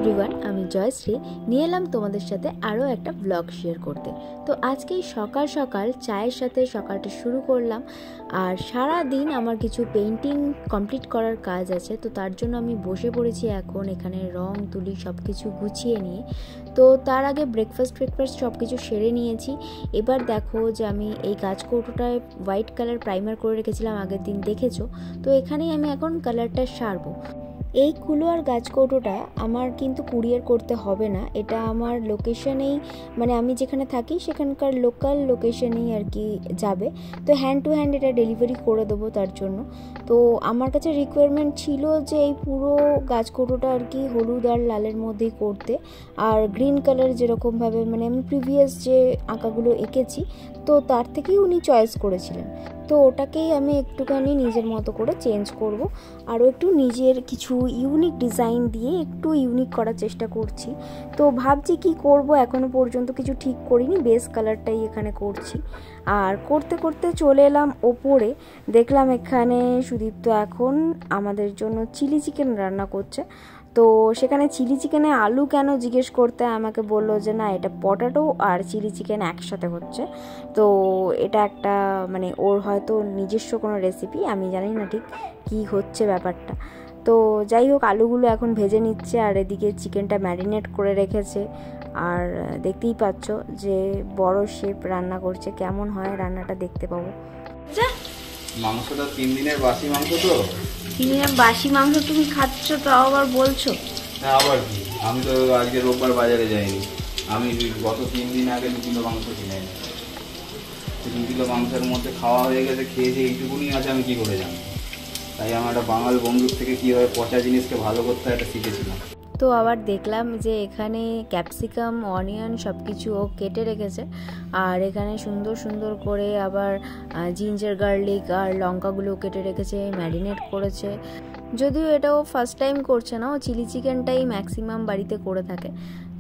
Everyone, আমি জয়শ্রী নিয়ে এলাম তোমাদের সাথে আরও একটা ব্লগ শেয়ার করতে। তো আজকে সকাল সকাল চায়ের সাথে সকালটা শুরু করলাম। আর সারা দিন আমার কিছু পেইন্টিং কমপ্লিট করার কাজ আছে, তো তার জন্য আমি বসে পড়েছি এখন এখানে রং তুলি সব কিছু গুছিয়ে নিয়ে। তো তার আগে ব্রেকফাস্ট সব কিছু সেরে নিয়েছি। এবার দেখো যে আমি এই গাছকৌটোটায় হোয়াইট কালার প্রাইমার করে রেখেছিলাম আগের দিন, দেখেছো। তো এখানেই আমি এখন কালারটা সারবো। এই কুলো আর গাছকৌটোটা আমার কিন্তু কুরিয়ার করতে হবে না, এটা আমার লোকেশনেই, মানে আমি যেখানে থাকি সেখানকার লোকাল লোকেশনেই আর কি যাবে। তো হ্যান্ড টু হ্যান্ড এটা ডেলিভারি করে দেবো তার জন্য। তো আমার কাছে রিকোয়ারমেন্ট ছিল যে এই পুরো গাছকৌটোটা আর কি হলুদ আর লালের মধ্যেই করতে, আর গ্রিন কালার যেরকমভাবে মানে আমি প্রিভিয়াস যে আঁকাগুলো এঁকেছি তো তার থেকেই উনি চয়েস করেছিলেন। তো ওটাকেই আমি একটুখানি নিজের মতো করে চেঞ্জ করব, আরও একটু নিজের কিছু ইউনিক ডিজাইন দিয়ে একটু ইউনিক করার চেষ্টা করছি। তো ভাবছি কি করব, এখনও পর্যন্ত কিছু ঠিক করিনি, বেস কালারটাই এখানে করছি। আর করতে করতে চলে এলাম ওপরে, দেখলাম এখানে সুদীপ্ত এখন আমাদের জন্য চিলি চিকেন রান্না করছে। তো সেখানে চিলি চিকেনে আলু কেন জিজ্ঞেস করতে আমাকে বললো যে না, এটা পটাটো আর চিলি চিকেন একসাথে হচ্ছে। তো এটা একটা মানে ওর হয়তো নিজস্ব কোনো রেসিপি, আমি জানি না ঠিক কী হচ্ছে ব্যাপারটা। তো যাই হোক, আলুগুলো এখন ভেজে নিচ্ছে আর এদিকে চিকেনটা ম্যারিনেট করে রেখেছে। আর দেখতেই পাচ্ছ যে বড় শেফ রান্না করছে, কেমন হয় রান্নাটা দেখতে পাবো। মাংসটা 3 দিনের বাসি মাংস। তো 3 দিনের বাসি মাংস তুমি খাচ্ছ, তাও আবার বলছো? হ্যাঁ, আবার কি, আমি তো আজকে রোববার বাজারে যাইনি, আমি গত 3 দিন আগে 2 কিলো মাংস কিনে এনেছি। 2 কিলো মাংসের মধ্যে খাওয়া হয়ে গেছে, খেয়েছে এইটুকুনি আছে, আমি কি করে জানি। তাই আমার একটা বাঙাল বন্ধুর থেকে কীভাবে পচা জিনিসকে ভালো করতে হয় এটা শিখেছিলাম। তো আবার দেখলাম যে এখানে ক্যাপসিকাম, অনিয়ন সব কিছু ও কেটে রেখেছে, আর এখানে সুন্দর সুন্দর করে আবার জিঞ্জার গার্লিক আর লঙ্কাগুলো কেটে রেখেছে, ম্যারিনেট করেছে। যদিও এটাও ফার্স্ট টাইম করছে না, ও চিলি চিকেনটাই ম্যাক্সিমাম বাড়িতে করে থাকে।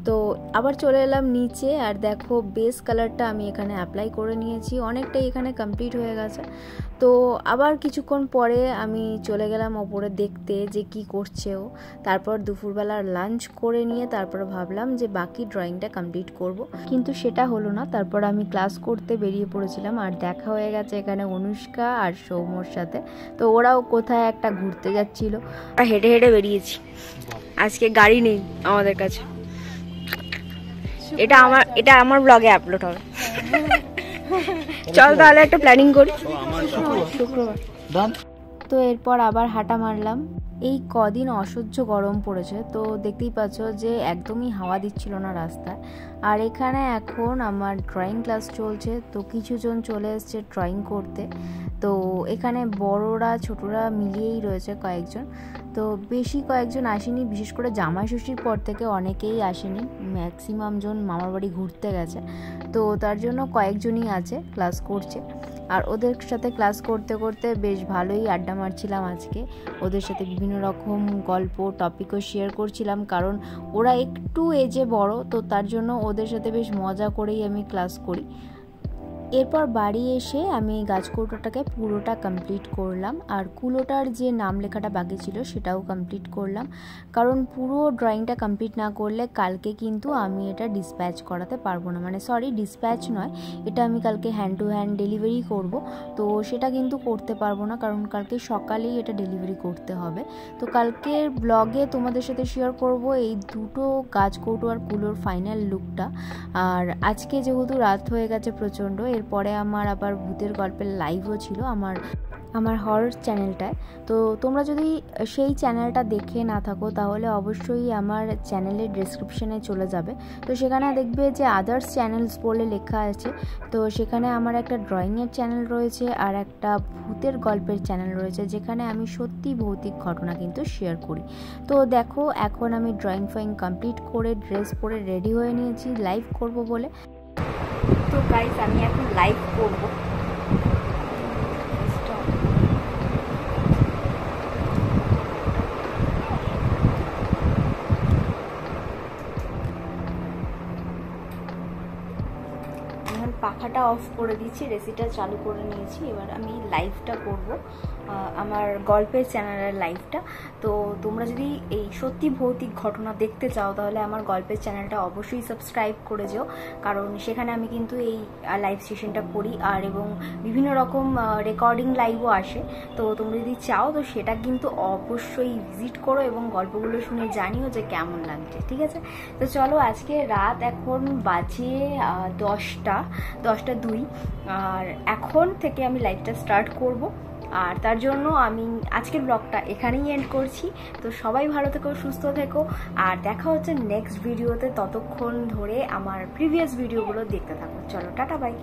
তো আবার চলে এলাম নিচে, আর দেখো বেস কালারটা আমি এখানে অ্যাপ্লাই করে নিয়েছি, অনেকটাই এখানে কমপ্লিট হয়ে গেছে। তো আবার কিছুক্ষণ পরে আমি চলে গেলাম ওপরে দেখতে যে কি করছে ও। তারপর দুপুরবেলার লাঞ্চ করে নিয়ে তারপর ভাবলাম যে বাকি ড্রয়িংটা কমপ্লিট করব, কিন্তু সেটা হলো না। তারপর আমি ক্লাস করতে বেরিয়ে পড়েছিলাম, আর দেখা হয়ে গেছে এখানে অনুষ্কা আর সৌম্যর সাথে। তো ওরাও কোথায় একটা ঘুরতে যাচ্ছিল, হেঁটে হেঁটে বেরিয়েছি। আজকে গাড়ি নেই আমাদের কাছে, এটা আমার ব্লগে আপলোড হবে। চল তাহলে একটা প্ল্যানিং করি, শুক্রবার। তো এরপর আবার হাঁটা মারলাম। এই কদিন অসহ্য গরম পড়েছে, তো দেখতেই পাচ্ছ যে একদমই হাওয়া দিচ্ছিল না রাস্তায়। আর এখানে এখন আমার ড্রয়িং ক্লাস চলছে, তো কিছুজন চলে এসছে ড্রয়িং করতে। তো এখানে বড়রা ছোটরা মিলিয়েই রয়েছে কয়েকজন, তো বেশি কয়েকজন আসেনি, বিশেষ করে জামাই ষষ্ঠীর পর থেকে অনেকেই আসেনি, ম্যাক্সিমাম জন মামার বাড়ি ঘুরতে গেছে। তো তার জন্য কয়েকজনই আছে ক্লাস করছে। আর ওদের সাথে ক্লাস করতে করতে বেশ ভালোই আড্ডা মারছিলাম আজকে, ওদের সাথে বিভিন্ন রকম গল্প টপিকও শেয়ার করছিলাম, কারণ ওরা একটু এজে বড়, তো তার জন্য ওদের সাথে বেশ মজা করেই আমি ক্লাস করি। এরপর বাড়ি এসে আমি গাছকৌটোটাকে পুরোটা কমপ্লিট করলাম, আর কুলোটার যে নাম লেখাটা বাকি ছিল সেটাও কমপ্লিট করলাম, কারণ পুরো ড্রয়িংটা কমপ্লিট না করলে কালকে কিন্তু আমি এটা ডিসপ্যাচ করাতে পারবো না, মানে সরি ডিসপ্যাচ নয়, এটা আমি কালকে হ্যান্ড টু হ্যান্ড ডেলিভারি করব। তো সেটা কিন্তু করতে পারবো না, কারণ কালকে সকালেই এটা ডেলিভারি করতে হবে। তো কালকের ব্লগে তোমাদের সাথে শেয়ার করব এই দুটো গাছকৌটো আর কুলোর ফাইনাল লুকটা। আর আজকে যেহেতু রাত হয়ে গেছে প্রচণ্ড, এরপরে আমার আবার ভূতের গল্পের লাইভও ছিল আমার হরর চ্যানেলটায়। তো তোমরা যদি সেই চ্যানেলটা দেখে না থাকো তাহলে অবশ্যই আমার চ্যানেলের ডেসক্রিপশনে চলে যাবে, তো সেখানে দেখবে যে আদার্স চ্যানেলস বলে লেখা আছে। তো সেখানে আমার একটা ড্রয়িংয়ের চ্যানেল রয়েছে আর একটা ভূতের গল্পের চ্যানেল রয়েছে, যেখানে আমি সত্যি ভৌতিক ঘটনা কিন্তু শেয়ার করি। তো দেখো এখন আমি ড্রয়িং কমপ্লিট করে ড্রেস পরে রেডি হয়ে নিয়েছি লাইভ করব বলে। তো গাইস আমি এখন লাইভ করব। এখন পাখাটা অফ করে দিচ্ছি, রেসিটা চালু করে নিয়েছি। এবার আমি লাইভটা করব, আমার গল্পের চ্যানেলের লাইভটা। তো তোমরা যদি এই সত্যি ভৌতিক ঘটনা দেখতে চাও তাহলে আমার গল্পের চ্যানেলটা অবশ্যই সাবস্ক্রাইব করে যেও, কারণ সেখানে আমি কিন্তু এই লাইভ সেশনটা করি আর এবং বিভিন্ন রকম রেকর্ডিং লাইভও আসে। তো তোমরা যদি চাও তো সেটা কিন্তু অবশ্যই ভিজিট করো এবং গল্পগুলো শুনে জানিও যে কেমন লাগছে, ঠিক আছে? তো চলো, আজকে রাত এখন বাজে 10টা 2, আর এখন থেকে আমি লাইভটা স্টার্ট করব। আর তার জন্য আমি আজকের ব্লগটা এখানেই এন্ড করছি। তো সবাই ভালো থেকো, সুস্থ থেকো, আর দেখা হচ্ছে নেক্সট ভিডিওতে। ততক্ষণ ধরে আমার প্রিভিয়াস ভিডিওগুলো দেখতে থাকো। চলো, টাটা, বাই।